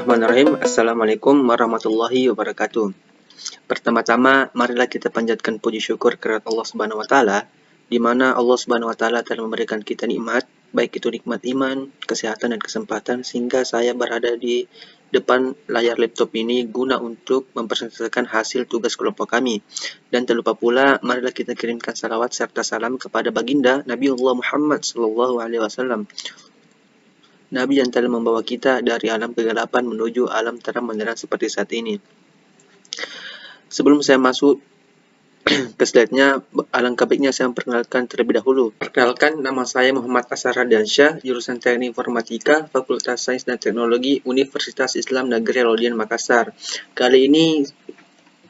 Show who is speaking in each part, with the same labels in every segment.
Speaker 1: Bismillahirrahmanirrahim. Assalamualaikum warahmatullahi wabarakatuh. Pertama-tama, marilah kita panjatkan puji syukur kepada Allah Subhanahu wa taala, di mana Allah Subhanahu wa taala telah memberikan kita nikmat, baik itu nikmat iman, kesehatan dan kesempatan, sehingga saya berada di depan layar laptop ini guna untuk mempresentasikan hasil tugas kelompok kami. Dan tak lupa pula, marilah kita kirimkan salawat serta salam kepada baginda Nabiullah Muhammad SAW, Nabi yang telah membawa kita dari alam kegelapan menuju alam terang benderang seperti saat ini. Sebelum saya masuk ke slide-nya, alangkah baiknya saya memperkenalkan terlebih dahulu. Perkenalkan, nama saya Muhammad Asar Radiansyah, jurusan Teknik Informatika, Fakultas Sains dan Teknologi, Universitas Islam Negeri Al-Udian Makassar. Kali ini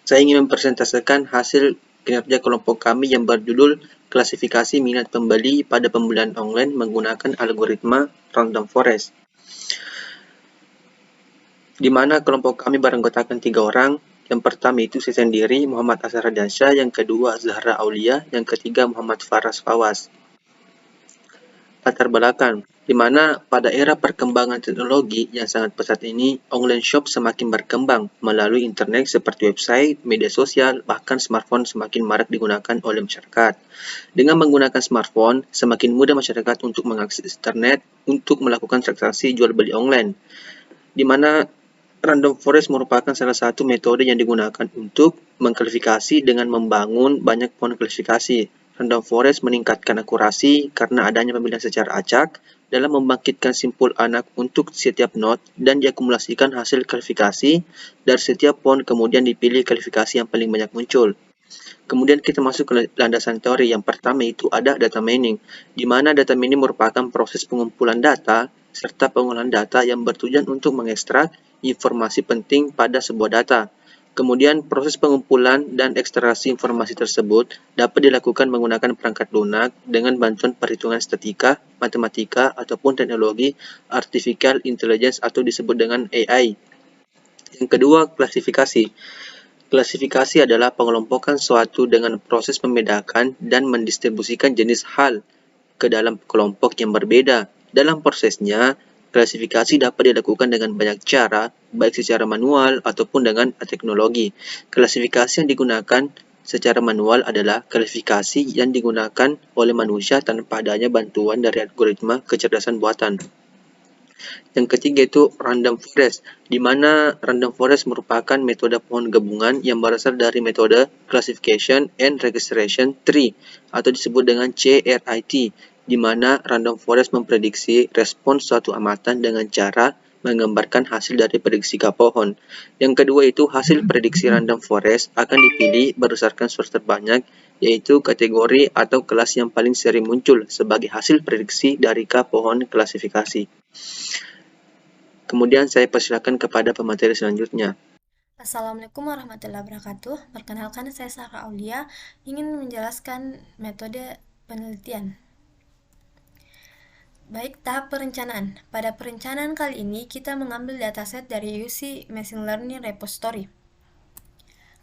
Speaker 1: saya ingin mempresentasikan hasil kinerja kelompok kami yang berjudul Klasifikasi Minat Pembeli pada Pembelian Online menggunakan algoritma Random Forest, di mana kelompok kami beranggotakan 3 orang. Yang pertama itu saya sendiri, Muhammad Asar Radiansyah, yang kedua Zahra Aulia, yang ketiga Muhammad Faras Fawas. Latar belakang, di mana pada era perkembangan teknologi yang sangat pesat ini, online shop semakin berkembang melalui internet seperti website, media sosial, bahkan smartphone semakin marak digunakan oleh masyarakat. Dengan menggunakan smartphone, semakin mudah masyarakat untuk mengakses internet untuk melakukan transaksi jual beli online, di mana Random Forest merupakan salah satu metode yang digunakan untuk mengklasifikasi dengan membangun banyak pohon klasifikasi. Random Forest meningkatkan akurasi karena adanya pemilihan secara acak dalam membangkitkan simpul anak untuk setiap node dan diakumulasikan hasil klasifikasi dari setiap pohon, kemudian dipilih klasifikasi yang paling banyak muncul. Kemudian kita masuk ke landasan teori. Yang pertama itu ada data mining, di mana data mining merupakan proses pengumpulan data serta pengolahan data yang bertujuan untuk mengekstrak informasi penting pada sebuah data. Kemudian proses pengumpulan dan ekstraksi informasi tersebut dapat dilakukan menggunakan perangkat lunak dengan bantuan perhitungan statistika, matematika, ataupun teknologi artificial intelligence atau disebut dengan AI. Yang kedua, klasifikasi. Klasifikasi adalah pengelompokan suatu dengan proses membedakan dan mendistribusikan jenis hal ke dalam kelompok yang berbeda. Dalam prosesnya, klasifikasi dapat dilakukan dengan banyak cara, baik secara manual ataupun dengan teknologi. Klasifikasi yang digunakan secara manual adalah klasifikasi yang digunakan oleh manusia tanpa adanya bantuan dari algoritma kecerdasan buatan. Yang ketiga itu Random Forest, di mana Random Forest merupakan metode pohon gabungan yang berasal dari metode Classification and Registration Tree atau disebut dengan CRIT, di mana Random Forest memprediksi respons suatu amatan dengan cara menggambarkan hasil dari prediksi pohon. Yang kedua itu hasil prediksi Random Forest akan dipilih berdasarkan source terbanyak, yaitu kategori atau kelas yang paling sering muncul sebagai hasil prediksi dari pohon klasifikasi. Kemudian saya persilakan kepada pemateri selanjutnya.
Speaker 2: Assalamualaikum warahmatullahi wabarakatuh. Perkenalkan, saya Zahra Aulia, ingin menjelaskan metode penelitian. Baik, tahap perencanaan. Pada perencanaan kali ini, kita mengambil dataset dari UC Machine Learning Repository.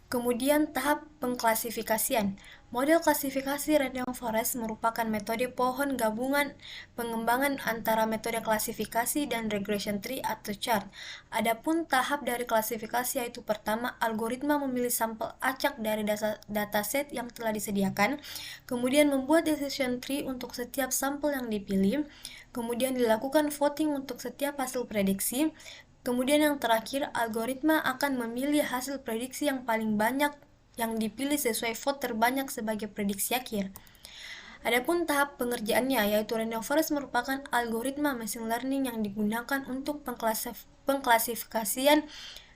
Speaker 2: Kemudian tahap pengklasifikasian. Model klasifikasi Random Forest merupakan metode pohon gabungan pengembangan antara metode klasifikasi dan regression tree atau chart. Adapun tahap dari klasifikasi yaitu pertama, algoritma memilih sampel acak dari dataset yang telah disediakan, kemudian membuat decision tree untuk setiap sampel yang dipilih, kemudian dilakukan voting untuk setiap hasil prediksi. Kemudian yang terakhir, algoritma akan memilih hasil prediksi yang paling banyak yang dipilih sesuai vote terbanyak sebagai prediksi akhir. Adapun tahap pengerjaannya, yaitu Random Forest merupakan algoritma machine learning yang digunakan untuk pengklasifikasian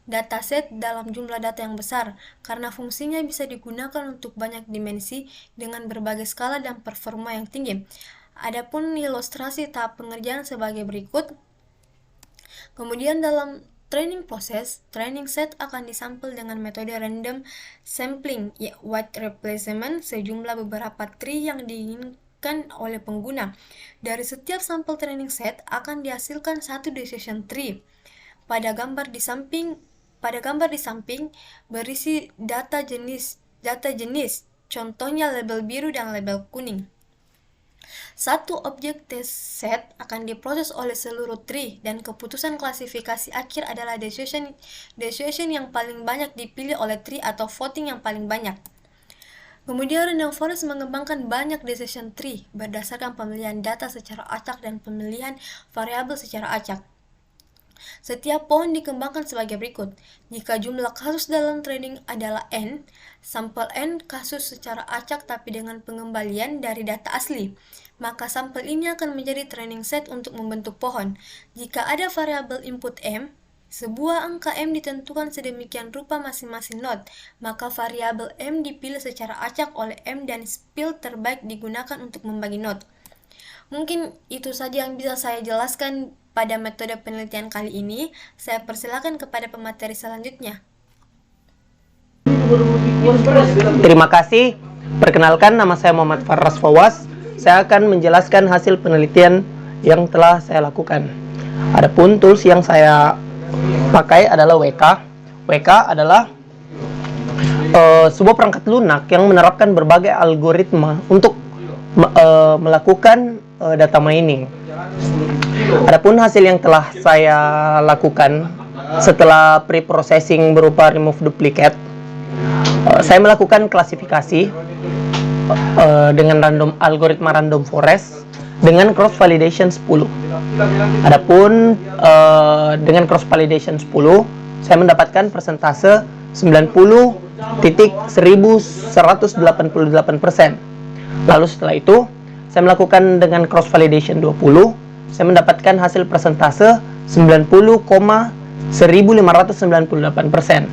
Speaker 2: dataset dalam jumlah data yang besar, karena fungsinya bisa digunakan untuk banyak dimensi dengan berbagai skala dan performa yang tinggi. Adapun ilustrasi tahap pengerjaan sebagai berikut. Kemudian dalam training proses, training set akan disampel dengan metode random sampling, white replacement, sejumlah beberapa tree yang diinginkan oleh pengguna. Dari setiap sampel training set akan dihasilkan satu decision tree. Pada gambar di samping berisi data jenis, contohnya label biru dan label kuning. Satu objek test set akan diproses oleh seluruh tree dan keputusan klasifikasi akhir adalah decision yang paling banyak dipilih oleh tree atau voting yang paling banyak. Kemudian random forest mengembangkan banyak decision tree berdasarkan pemilihan data secara acak dan pemilihan variabel secara acak. Setiap pohon dikembangkan sebagai berikut. Jika jumlah kasus dalam training adalah n, sampel n kasus secara acak tapi dengan pengembalian dari data asli, maka sampel ini akan menjadi training set untuk membentuk pohon. Jika ada variabel input m, sebuah angka m ditentukan sedemikian rupa masing-masing node, maka variabel m dipilih secara acak oleh m dan spil terbaik digunakan untuk membagi node. Mungkin itu saja yang bisa saya jelaskan pada metode penelitian kali ini. Saya persilakan kepada pemateri selanjutnya.
Speaker 3: Terima kasih. Perkenalkan, nama saya Muhammad Faras Fawas. Saya akan menjelaskan hasil penelitian yang telah saya lakukan. Adapun tools yang saya pakai adalah WK. WK adalah sebuah perangkat lunak yang menerapkan berbagai algoritma untuk melakukan data mining. Adapun hasil yang telah saya lakukan setelah pre-processing berupa remove duplicate, saya melakukan klasifikasi dengan algoritma random forest dengan cross validation 10. Adapun dengan cross validation 10, saya mendapatkan persentase 90.1188%. Lalu setelah itu, saya melakukan dengan cross validation 20, saya mendapatkan hasil persentase 90,1598%.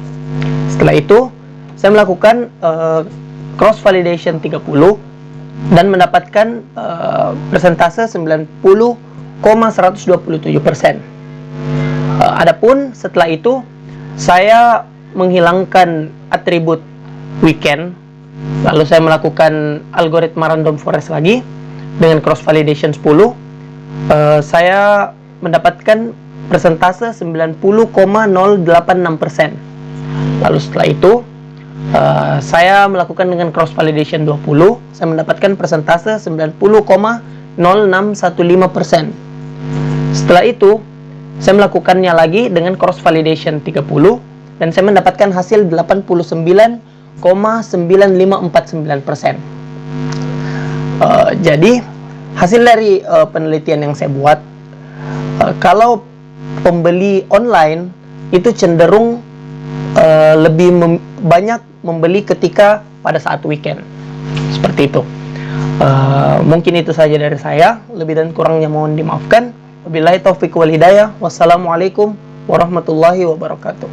Speaker 3: Setelah itu, saya melakukan cross validation 30 dan mendapatkan persentase 90,127%. Adapun setelah itu, saya menghilangkan atribut weekend. Lalu saya melakukan algoritma random forest lagi dengan cross validation 10. Saya mendapatkan persentase 90,086%. Lalu setelah itu saya melakukan dengan cross validation 20. Saya mendapatkan persentase 90,0615%. Setelah itu saya melakukannya lagi dengan cross validation 30 dan saya mendapatkan hasil 89,9549%. Jadi hasil dari penelitian yang saya buat, kalau pembeli online itu cenderung lebih banyak membeli ketika pada saat weekend. Seperti itu. Mungkin itu saja dari saya. Lebih dan kurangnya mohon dimaafkan. Wabillahi taufiq wal hidayah. Wassalamualaikum warahmatullahi wabarakatuh.